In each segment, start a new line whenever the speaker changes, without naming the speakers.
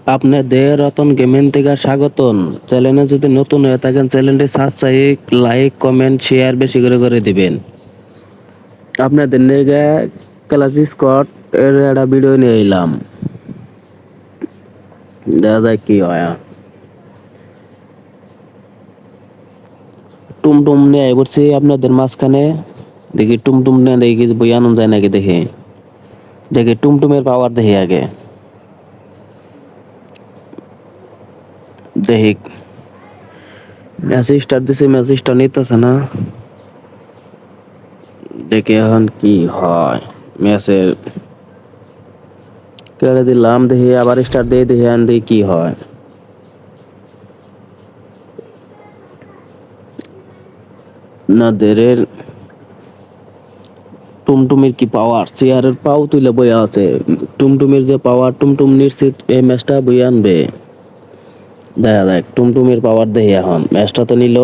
আপনাদের রতন গেমিং থেকে স্বাগতম। চ্যানেলে যদি নতুন হয়ে থাকেন চ্যানেলটি সাবস্ক্রাইব, লাইক, কমেন্ট, শেয়ার বেশি করে দিবেন। আপনাদের নিয়ে ক্লাস স্কট এর একটা ভিডিও নিয়ে এলাম, দেখা যায় কি হয়। টুমটুম নিয়ে বলছি আপনাদের মাঝখানে, দেখি টুমটুম নিয়ে দেখি কিছু বই আনন্দ যায় নাকি, দেখি দেখি টুমটুমের পাওয়ার দেখি আগে, দেখি ম্যাচ স্টার্ট দিছে, ম্যাচ স্টার্ট নিতেছে না, দেখি এখন কি হয়। ম্যাচের কেড়ে দিলাম, দেখি আবার স্টার্ট দিয়ে দেখি এখন দেখি কি হয়। নাদেরের টুমটুমির কি পাওয়ার, চেয়ারের পাও তুলে বইয়া আছে। টুমটুমির যে পাওয়ার, টুমটুম নিশ্চিত এই ম্যাচটা বইয়া আনবে। দেখা যাক টুমটুমির পাওয়ার দেখি এখন। ম্যাচটা তো নিল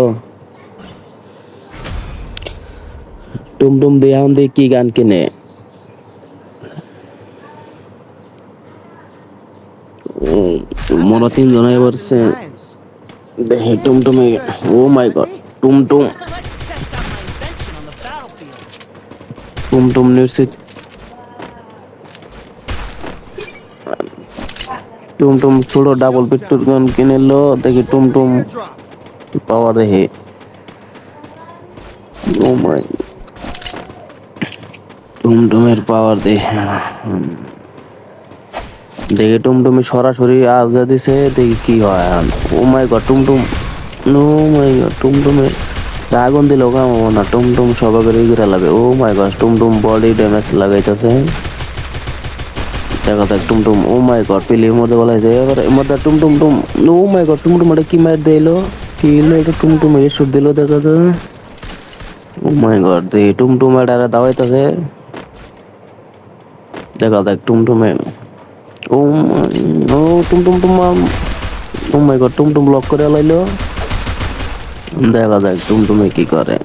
টুমটুম দিয়ে, এখন দেখি কি গান কিনে। মোরা তিনজনে পড়ছে, দেখি টুমটুমি। ও মাই গড, টুমটুম টুমটুম নিশ্চিত, টুমটুম ছোট ডাবল পিস্টল গান কিনে লো। দেখি টুমটুম পাওয়ার দেখি। ও মাই, টুমটুমের পাওয়ার দেখি। দেখি টুমটুমি সরাসরি আজা দিছে, দেখি কি হয় এখন। ও মাই গড, টুমটুম, ও মাই গড, টুমটুমে আগুন দিলেও কামাবো না, টুমটুম সবাইকে ঘিরে লাগবে। ও মাই গড, টুমটুম বডি ড্যামেজ লাগাইতেছে। দেখা যাক টুমটুম, ও মাই গড, পিলির মধ্যে বলাইছে এবার মধ্যে টুমটুম টুম। ও মাই গড, টুমটুম এটা কি মার দিল, কি হলো এটা, টুমটুম এসব দিল দেখা যায়। ও মাই গড, দেখি টুমটুম এটা দাওয়াইতেছে। দেখা যাক টুমটুমে, ও ও টুমটুম টুম, ও মাই গড, টুমটুম লক করে লাইলো। দেখা যাক টুমটুমে কি করে।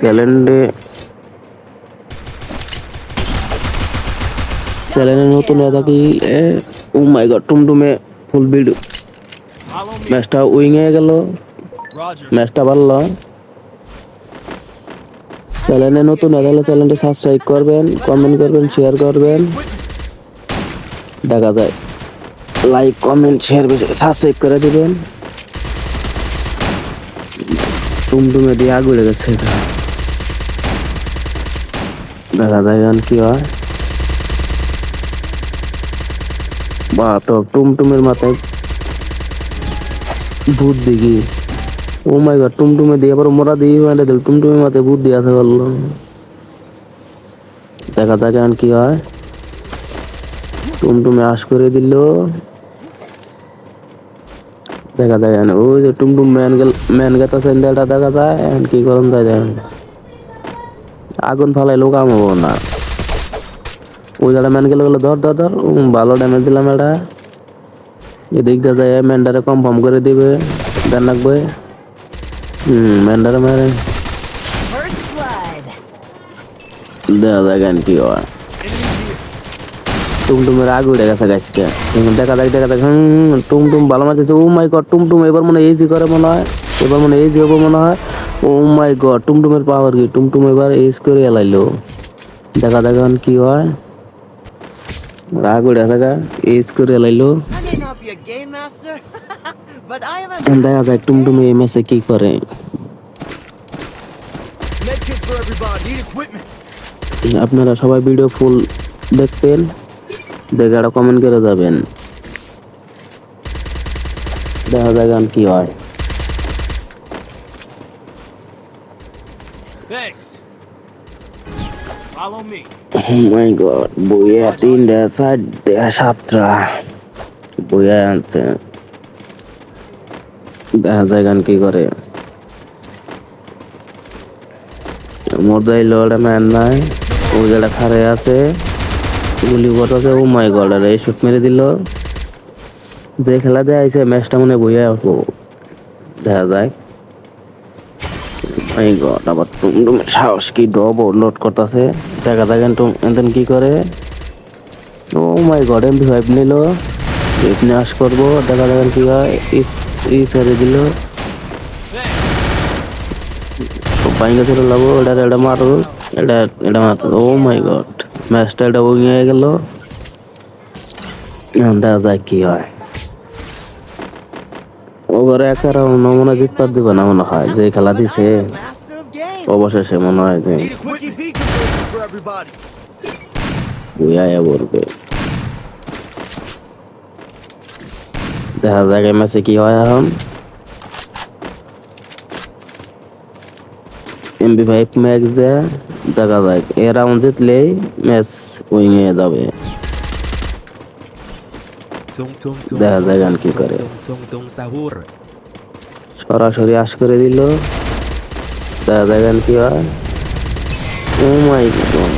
চ্যালেঞ্জে চ্যানেলে নতুন হয়ে থাকি। ও মাই গড, টুমটুমে ফুল ভিডিও, ম্যাচটা উইং হয়ে গেল, ম্যাচটা ভালো। চ্যানেলে নতুন হয়ে থাকলে চ্যানেলটি সাবস্ক্রাইব করবেন, কমেন্ট করবেন, শেয়ার করবেন। দেখা যায় লাইক, কমেন্ট, শেয়ার বেশি সাবস্ক্রাইব করে দিবেন। টুমটুমে দিয়ে আগ উড়ে গেছে, দেখা যায় এখন কি হয়। বা তো টুমটুমের মাথায় ভূত দেখি। ও মাই গড, টুমটুমে দিয়ে আবার মোরা দিয়ে মানে টুমটুমের মাথায় ভূত দিয়ে আছে বললো। দেখা যাক এখন কি হয়। টুমটুমে আশ করে দিল, দেখা যায় এখন ওই যে টুমটুম ম্যান গেতা স্যান্ডেলটা দেখা যায় এখন কি করুন যায়। দেখেন আগুন ফালাইলো কাম হবো না। ওই জায়গা ম্যান গেল, ধর ধর ধর, ভালো ড্যামেজ দিলাম। এটা এদিক দিয়ে যায়, ম্যান্ডারে কনফার্ম করে দিবে, দেন লাগবে। ম্যান্ডারে মারে, দেখা যায় এখন কি হয়। টুমটুমের আগে উঠে গেছে গাছকে, দেখা যাক দেখা যাক। টুমটুম ভালো মারতেছে। ও মাই গড, টুমটুম এবার মনে ইজি করে মনে হয়, এবার মনে ইজি হবো মনে হয়। ও মাই গড, টুমটুমের পাওয়ার কি, টুমটুম এবার এজ করে এলাইলো। দেখা যাক এখন কি হয়। রাগ উঠে থাকা এজ করে এলাইলো। দেখা যাক টুমটুমে এই ম্যাচে কি করে। আপনারা সবাই ভিডিও ফুল দেখবেন, দেখে একটা কমেন্ট করে যাবেন। দেখা যাক এখন কি হয়। মাই গড, বইয়া 3টা 4টা 7টা বইয়া আনছে। দেখা যায় গান কি করে। মোদাই লোড ম্যান নাই, ওই জায়গা খারে আছে, গুলি করতেছে। ও মাই গড, আর এই শুট মেরে দিল। যে খেলা দেয় আইছে ম্যাচটা মনে বইয়া উঠবো। দেখা যায়। মাই গড, আবার টুমটুমের সাহস কি ডব লোড করতেছে। দেখা যায় টুম এনতেন কি করে। ও মাই গড, MP5 নিল, এখানে আস করবো, দেখা যাক কি হয়। ছেড়ে দিল, বাইঙ্গা ছেড়ে লাবো, এটা মারো, এটা মারো। ও মাই গড, ম্যাচটা এটা উইং হয়ে গেল। দেখা যায় কি হয়। ও ঘরে একা রাউন্ড মনে হয় জিততে দিবে না, মনে হয় যে খেলা দিছে অবশেষে মনে হয় যে বুয়াইয়া পড়বে। দেখা যাক এই ম্যাচে কি হয় এখন। MP5 ম্যাক্স দেয়, দেখা যাক এ রাউন্ড জিতলেই ম্যাচ উইং হয়ে যাবে। দেখা যায় গান কি করে,
sahur.
সরাসরি আশ করে দিল। দেখা যায় গান কি হয়। ও মাই গড,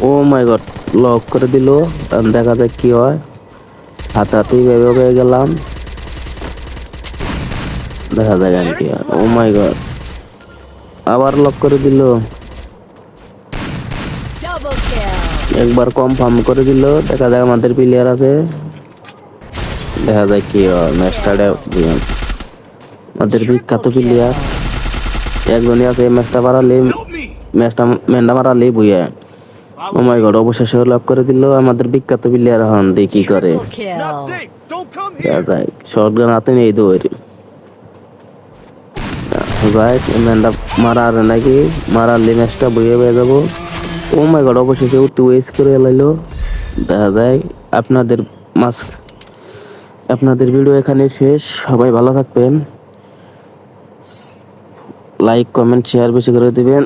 ও মাই গড, লক করে দিল। দেখা যাক কি হয়। হাতাতেই ভেবে হয়ে গেলাম। দেখা যায় গান কি হয়। ও মাই গড, আবার লক করে দিল। একবার কনফার্ম করে দিল। দেখা যায় আমাদের প্লেয়ার আছে। দেখা যায় কি হয় ম্যাচটা। আমাদের বিখ্যাত প্লেয়ার একজনই আছে। ম্যাচটা মারালে, ম্যাচটা ম্যান্ডা মারালে বুয়া। ও মাই গড, অবশেষে লক করে দিল আমাদের বিখ্যাত প্লেয়ার। এখন দেখি কি করে। দেখা যায় শটগান হাতে নেই দৌড় যায়। ম্যান্ডা মারার নাকি, মারালে ম্যাচটা বইয়ে হয়ে যাবো। ও মাই গড, অবশেষে একটু ওয়েস্ট করে এলাইলো। দেখা যায় আপনাদের ভিডিও এখানে শেষ। সবাই ভালো থাকবেন, লাইক কমেন্ট শেয়ার বেশি করে দিবেন।